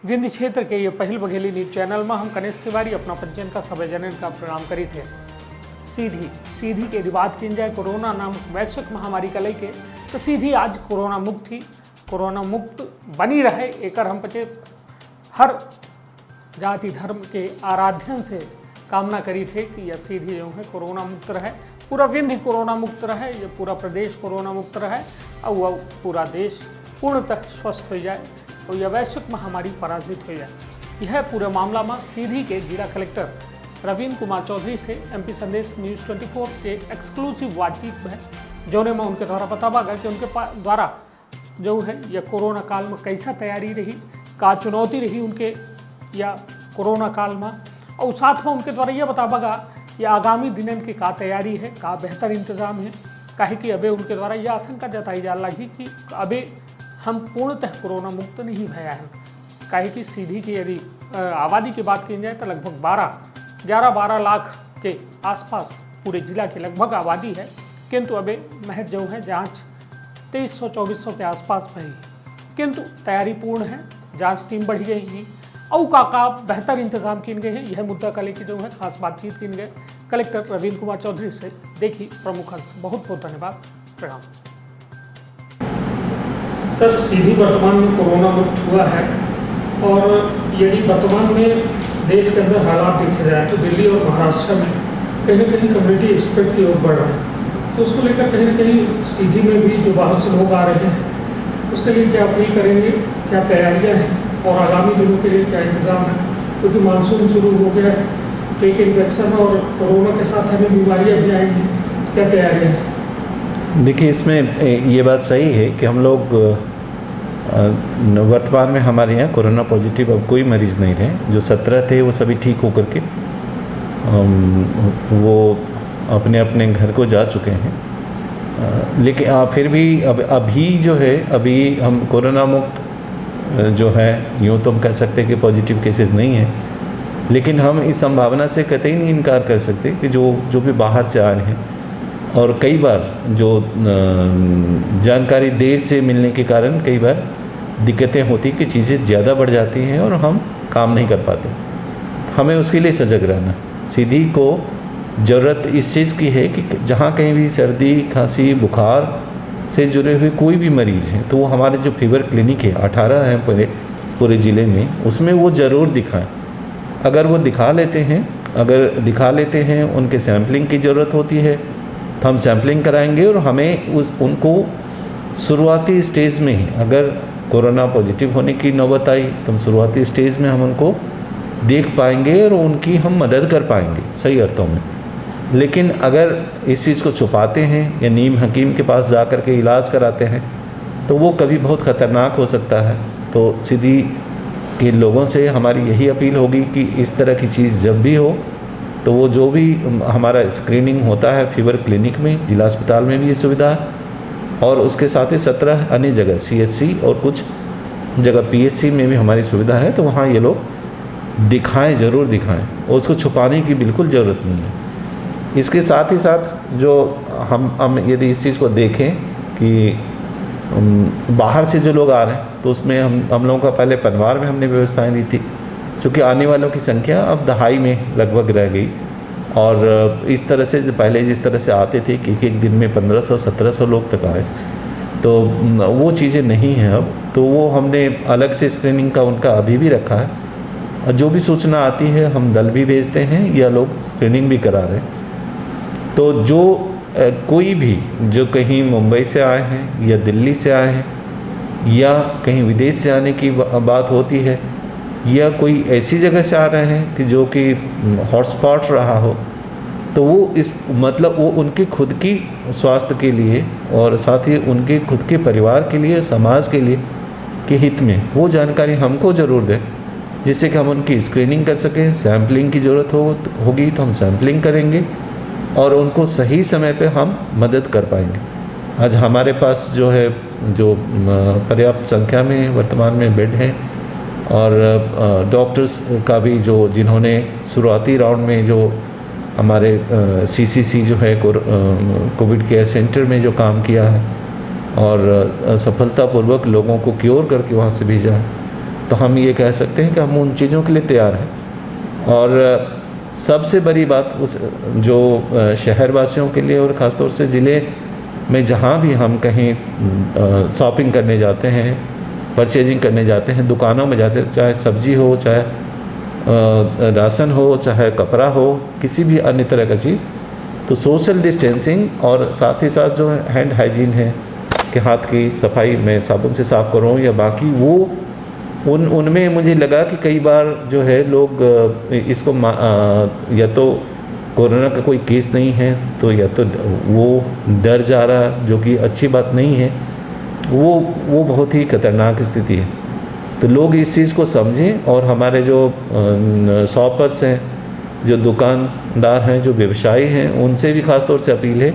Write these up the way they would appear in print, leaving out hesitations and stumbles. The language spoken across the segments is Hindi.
विंध्य क्षेत्र के ये पहल बघेली न्यूज चैनल में हम कनेश तिवारी अपना पंचन का सभी जनन का प्रणाम करी थे। सीधी के रिवाज की जाए कोरोना नामक वैश्विक महामारी का लेके तो सीधी आज कोरोना मुक्त थी, कोरोना मुक्त बनी रहे एक हम पचे हर जाति धर्म के आराध्यन से कामना करी थे कि यह सीधी जो है कोरोना मुक्त रहे, पूरा विंध्य कोरोना मुक्त रहे, ये पूरा प्रदेश कोरोना मुक्त रहे और वह पूरा देश पूर्णतः स्वस्थ हो जाए और यह वैश्विक महामारी पराजित हो जाए। यह पूरे मामला में सीधी के जिला कलेक्टर रवीन कुमार चौधरी से एमपी संदेश न्यूज़ 24 के एक्सक्लूसिव बातचीत में जोने में उनके द्वारा बतावा गया कि उनके द्वारा जो है यह कोरोना काल में कैसा तैयारी रही, का चुनौती रही उनके या कोरोना काल में, और साथ में उनके द्वारा यह बतावा गया कि आगामी दिनन की का तैयारी है, का बेहतर इंतजाम है। काहे कि अबे उनके द्वारा यह आशंका जताई जा लगी कि अबे हम पूर्णतः कोरोना मुक्त नहीं भया है। काहे कि सीधी की यदि आबादी की बात की जाए तो लगभग 11-12 लाख के आसपास पूरे जिला की लगभग आबादी है, किंतु अबे महज जो है जांच 2300-2400 के आसपास में ही, किंतु तैयारी पूर्ण है, जांच टीम बढ़ी गई है और का बेहतर इंतजाम किए गए हैं। यह मुद्दा का लेकर जो है खास बातचीत की गए कलेक्टर रवीन कुमार चौधरी से। देखिए प्रमुख अंश। बहुत बहुत धन्यवाद, प्रणाम। सर, सीधी वर्तमान में कोरोना मुक्त हुआ है और यदि वर्तमान में देश के अंदर हालात देखे जाए तो दिल्ली और महाराष्ट्र में कहीं न कहीं कम्युनिटी स्प्रेड की ओर बढ़ रहा है, तो उसको लेकर कहीं न कहीं सीधी में भी जो बाहर से लोग आ रहे हैं उसके लिए क्या अपील करेंगे, क्या तैयारियां हैं और आगामी दिनों के लिए क्या इंतजाम है? क्योंकि मानसून शुरू हो गया है, तो एक इन्फेक्शन और कोरोना के साथ हमें बीमारियाँ भी आएंगी, क्या तैयारियाँ हैं? देखिए, इसमें ये बात सही है कि हम लोग वर्तमान में हमारे यहाँ कोरोना पॉजिटिव अब कोई मरीज़ नहीं रहे। जो 17 थे वो सभी ठीक होकर के वो अपने अपने घर को जा चुके हैं। लेकिन फिर भी अभी जो है अभी हम कोरोना मुक्त जो है यूँ तो हम कह सकते हैं कि पॉजिटिव केसेस नहीं हैं, लेकिन हम इस संभावना से कतई नहीं इनकार कर सकते कि जो भी बाहर से आ रहे हैं और कई बार जो जानकारी देर से मिलने के कारण कई बार दिक्कतें होती कि चीज़ें ज़्यादा बढ़ जाती हैं और हम काम नहीं कर पाते। हमें उसके लिए सजग रहना। सीधी को ज़रूरत इस चीज़ की है कि जहाँ कहीं भी सर्दी खांसी बुखार से जुड़े हुए कोई भी मरीज़ हैं तो वो हमारे जो फीवर क्लिनिक है 18 हैं पूरे ज़िले में, उसमें वो ज़रूर दिखाएं। अगर वो दिखा लेते हैं उनके सैम्पलिंग की ज़रूरत होती है तो हम सैम्पलिंग कराएंगे और हमें उनको शुरुआती स्टेज में ही अगर कोरोना पॉजिटिव होने की नौबत आई तो हम शुरुआती स्टेज में हम उनको देख पाएंगे और उनकी हम मदद कर पाएंगे सही अर्थों में। लेकिन अगर इस चीज़ को छुपाते हैं या नीम हकीम के पास जा कर के इलाज कराते हैं तो वो कभी बहुत ख़तरनाक हो सकता है। तो सीधी के लोगों से हमारी यही अपील होगी कि इस तरह की चीज़ जब भी हो तो वो जो भी हमारा स्क्रीनिंग होता है फीवर क्लिनिक में, जिला अस्पताल में भी ये सुविधा है और उसके साथ ही 17 अन्य जगह CHC और कुछ जगह PHC में भी हमारी सुविधा है, तो वहाँ ये लोग दिखाएं, ज़रूर दिखाएं और उसको छुपाने की बिल्कुल ज़रूरत नहीं है। इसके साथ ही साथ जो हम यदि इस चीज़ को देखें कि बाहर से जो लोग आ रहे हैं तो उसमें हम लोगों का पहले पनवार में हमने व्यवस्थाएं दी थी, चूँकि आने वालों की संख्या अब दहाई में लगभग रह गई और इस तरह से जो पहले जिस तरह से आते थे कि एक दिन में 1500-1700 लोग तक आए, तो वो चीज़ें नहीं हैं अब। तो वो हमने अलग से स्क्रीनिंग का उनका अभी भी रखा है और जो भी सूचना आती है हम दल भी भेजते हैं या लोग स्क्रीनिंग भी करा रहे हैं। तो जो कोई भी जो कहीं मुंबई से आए हैं या दिल्ली से आए हैं या कहीं विदेश से आने की बात होती है या कोई ऐसी जगह से आ रहे हैं कि जो कि हॉटस्पॉट रहा हो, तो वो उनके खुद की स्वास्थ्य के लिए और साथ ही उनके खुद के परिवार के लिए, समाज के लिए के हित में वो जानकारी हमको ज़रूर दें, जिससे कि हम उनकी स्क्रीनिंग कर सकें। सैम्पलिंग की ज़रूरत होगी तो हम सैम्पलिंग करेंगे और उनको सही समय पे हम मदद कर पाएंगे। आज हमारे पास जो पर्याप्त संख्या में वर्तमान में बेड हैं और डॉक्टर्स का भी जिन्होंने शुरुआती राउंड में जो हमारे CCC जो है कोविड केयर सेंटर में जो काम किया है और सफलतापूर्वक लोगों को क्योर करके वहाँ से भेजा है, तो हम ये कह सकते हैं कि हम उन चीज़ों के लिए तैयार हैं। और सबसे बड़ी बात उस जो शहरवासियों के लिए और ख़ासतौर से ज़िले में जहाँ भी हम कहीं शॉपिंग करने जाते हैं, परचेजिंग करने जाते हैं, दुकानों में जाते हैं, चाहे सब्जी हो, चाहे राशन हो, चाहे कपड़ा हो, किसी भी अन्य तरह का चीज़, तो सोशल डिस्टेंसिंग और साथ ही साथ जो हैंड हाइजीन है कि हाथ की सफाई में साबुन से साफ़ करूँ या बाकी वो उनमें मुझे लगा कि कई बार जो है लोग इसको या तो कोरोना का कोई केस नहीं है तो या तो वो डर जा रहा, जो कि अच्छी बात नहीं है। वो बहुत ही खतरनाक स्थिति है। तो लोग इस चीज़ को समझें और हमारे जो शॉपर्स हैं, जो दुकानदार हैं, जो व्यवसायी हैं, उनसे भी ख़ास तौर से अपील है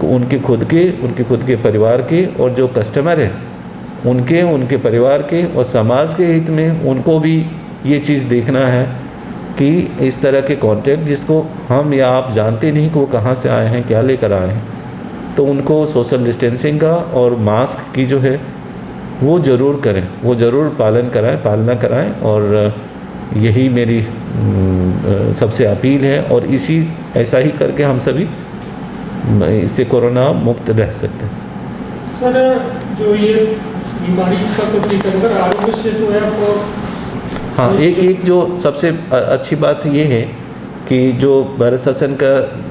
कि उनके खुद के परिवार के और जो कस्टमर हैं उनके परिवार के और समाज के हित में उनको भी ये चीज़ देखना है कि इस तरह के कॉन्टैक्ट जिसको हम या आप जानते नहीं कि वो कहाँ से आए हैं, क्या लेकर आए हैं, तो उनको सोशल डिस्टेंसिंग का और मास्क की जो है वो ज़रूर करें, वो ज़रूर पालना कराएं। और यही मेरी सबसे अपील है और ऐसा ही करके हम सभी इससे कोरोना मुक्त रह सकते हैं। सर, जो ये बीमारी का तो ठीक है, आरोग्य सेतु ऐप और हाँ, एक जो सबसे अच्छी बात ये है कि जो भारत शासन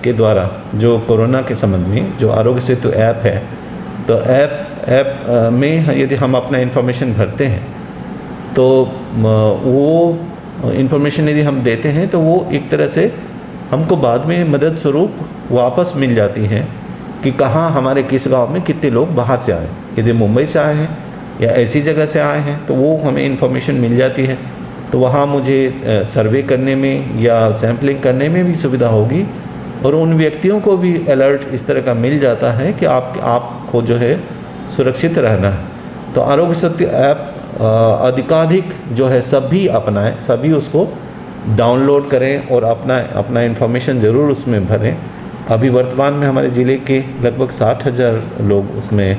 के द्वारा जो कोरोना के संबंध में जो आरोग्य सेतु ऐप है, तो ऐप में यदि हम अपना इन्फॉर्मेशन भरते हैं तो वो इन्फॉर्मेशन यदि हम देते हैं तो वो एक तरह से हमको बाद में मदद स्वरूप वापस मिल जाती है कि कहाँ हमारे किस गांव में कितने लोग बाहर से आए, यदि मुंबई से आए हैं या ऐसी जगह से आए हैं तो वो हमें इन्फॉर्मेशन मिल जाती है। तो वहाँ मुझे सर्वे करने में या सैम्पलिंग करने में भी सुविधा होगी और उन व्यक्तियों को भी अलर्ट इस तरह का मिल जाता है कि आपको जो है सुरक्षित रहना है। तो आरोग्य सेतु ऐप अधिकाधिक जो है सभी अपनाएं, सभी उसको डाउनलोड करें और अपना इन्फॉर्मेशन ज़रूर उसमें भरें। अभी वर्तमान में हमारे ज़िले के लगभग 60,000 लोग उसमें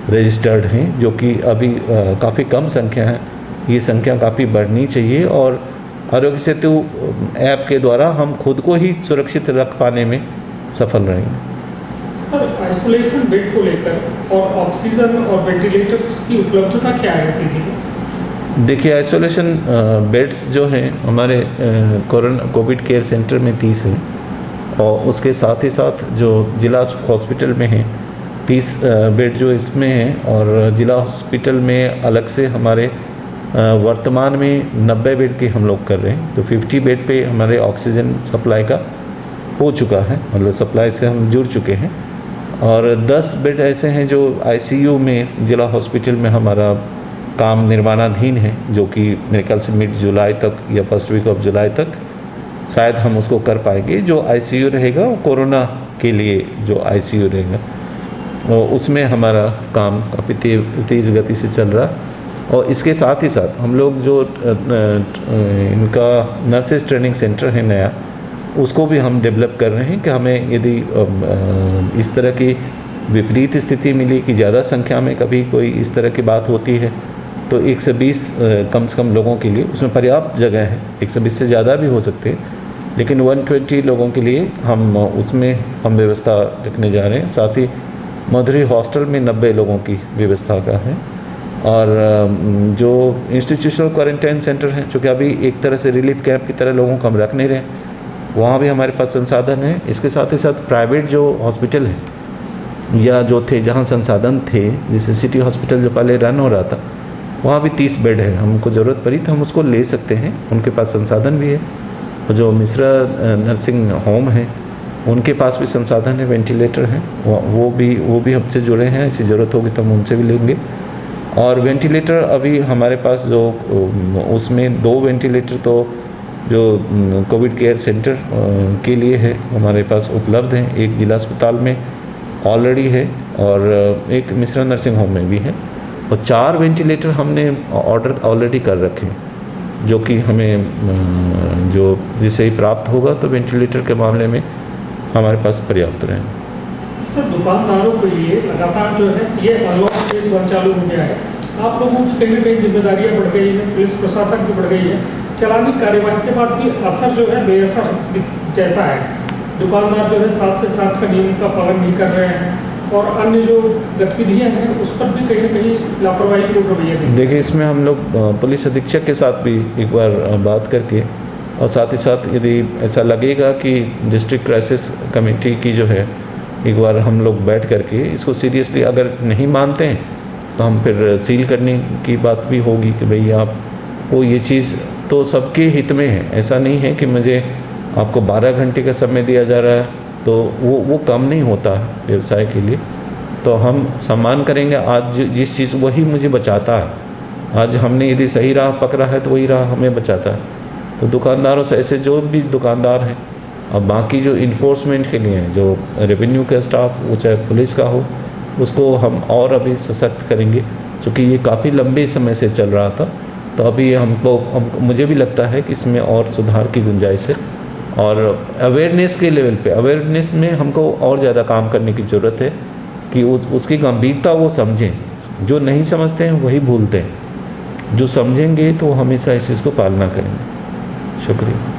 रजिस्टर्ड हैं, जो कि अभी काफ़ी कम संख्या है। ये संख्या काफ़ी बढ़नी चाहिए और आरोग्य सेतु ऐप के द्वारा हम खुद को ही सुरक्षित रख पाने में सफल रहेंगे। सर, आइसोलेशन बेड को लेकर और ऑक्सीजन और वेंटिलेटर्स की उपलब्धता क्या है सीधी? देखिए, आइसोलेशन बेड्स जो हैं हमारे कोविड केयर सेंटर में 30 हैं और उसके साथ ही साथ जो जिला हॉस्पिटल में हैं 30 बेड जो इसमें हैं और जिला हॉस्पिटल में अलग से हमारे वर्तमान में 90 बेड के हम लोग कर रहे हैं। तो 50 बेड पे हमारे ऑक्सीजन सप्लाई का हो चुका है, मतलब सप्लाई से हम जुड़ चुके हैं। और 10 बेड ऐसे हैं जो आईसीयू में जिला हॉस्पिटल में हमारा काम निर्माणाधीन है, जो कि मेरे ख्याल से मिड जुलाई तक या फर्स्ट वीक ऑफ जुलाई तक शायद हम उसको कर पाएंगे। जो आईसीयू रहेगा वो कोरोना के लिए जो आईसीयू रहेगा उसमें हमारा काम काफ़ी तेज़ गति से चल रहा है। और इसके साथ ही साथ हम लोग जो इनका नर्सेज ट्रेनिंग सेंटर है नया, उसको भी हम डेवलप कर रहे हैं कि हमें यदि इस तरह की विपरीत स्थिति मिली कि ज़्यादा संख्या में कभी कोई इस तरह की बात होती है तो 120 कम से कम लोगों के लिए उसमें पर्याप्त जगह है। 120 से ज़्यादा भी हो सकते हैं, लेकिन 120 लोगों के लिए हम व्यवस्था रखने जा रहे हैं। साथ ही मधुरी हॉस्टल में 90 लोगों की व्यवस्था का है। और जो इंस्टीट्यूशनल क्वारंटाइन सेंटर हैं, जो कि अभी एक तरह से रिलीफ कैंप की तरह लोगों को हम रख नहीं रहे, वहाँ भी हमारे पास संसाधन है। इसके साथ ही साथ प्राइवेट जो हॉस्पिटल है या जो थे जहाँ संसाधन थे, जैसे सिटी हॉस्पिटल जो पहले रन हो रहा था, वहाँ भी 30 बेड है। हमको ज़रूरत पड़ी तो हम उसको ले सकते हैं, उनके पास संसाधन भी है। और जो मिश्रा नर्सिंग होम है उनके पास भी संसाधन है, वेंटिलेटर हैं, वो भी हमसे जुड़े हैं। ऐसी ज़रूरत होगी तो हम उनसे भी लेंगे। और वेंटिलेटर अभी हमारे पास जो उसमें 2 वेंटिलेटर तो जो कोविड केयर सेंटर के लिए है हमारे पास उपलब्ध हैं। एक जिला अस्पताल में ऑलरेडी है और एक मिश्रा नर्सिंग होम में भी है। और 4 वेंटिलेटर हमने ऑर्डर ऑलरेडी कर रखे हैं, जो कि हमें जो जैसे ही प्राप्त होगा तो वेंटिलेटर के मामले में हमारे पास पर्याप्त रहें। सर, दुकानदारों के लिए लगातार जो है ये अनलॉक फेज 1 चालू हो गया है, आप लोगों की कहीं ना कहीं जिम्मेदारियां बढ़ गई है, पुलिस प्रशासन की बढ़ गई है, चालानी कार्यवाही के बाद भी असर जो है बेअसर जैसा है। दुकानदार जो है 7 से 7 का नियम का पालन नहीं कर रहे हैं और अन्य जो गतिविधियां हैं उस पर भी कहीं ना कहीं लापरवाही को रवैया देखते हैं। देखिए, इसमें हम लोग पुलिस अधीक्षक के साथ भी एक बार बात करके, और साथ ही साथ यदि ऐसा लगेगा कि डिस्ट्रिक्ट क्राइसिस कमेटी की जो है, एक बार हम लोग बैठ करके इसको सीरियसली अगर नहीं मानते हैं तो हम फिर सील करने की बात भी होगी कि भाई आपको ये चीज़ तो सबके हित में है। ऐसा नहीं है कि मुझे आपको 12 घंटे का समय दिया जा रहा है तो वो कम नहीं होता व्यवसाय के लिए। तो हम सम्मान करेंगे आज जिस चीज़ वही मुझे बचाता है। आज हमने यदि सही राह पकड़ा है तो वही राह हमें बचाता है। तो दुकानदारों से ऐसे जो भी दुकानदार हैं, और बाकी जो इन्फोर्समेंट के लिए हैं, जो रेवेन्यू का स्टाफ, वो चाहे पुलिस का हो, उसको हम और अभी सशक्त करेंगे, क्योंकि ये काफ़ी लंबे समय से चल रहा था। तो अभी मुझे भी लगता है कि इसमें और सुधार की गुंजाइश है, और अवेयरनेस के लेवल पे, अवेयरनेस में हमको और ज़्यादा काम करने की ज़रूरत है कि उसकी गंभीरता वो समझें। जो नहीं समझते हैं वही भूलते हैं, जो समझेंगे तो हमेशा इस चीज़ को पालना करेंगे। शुक्रिया।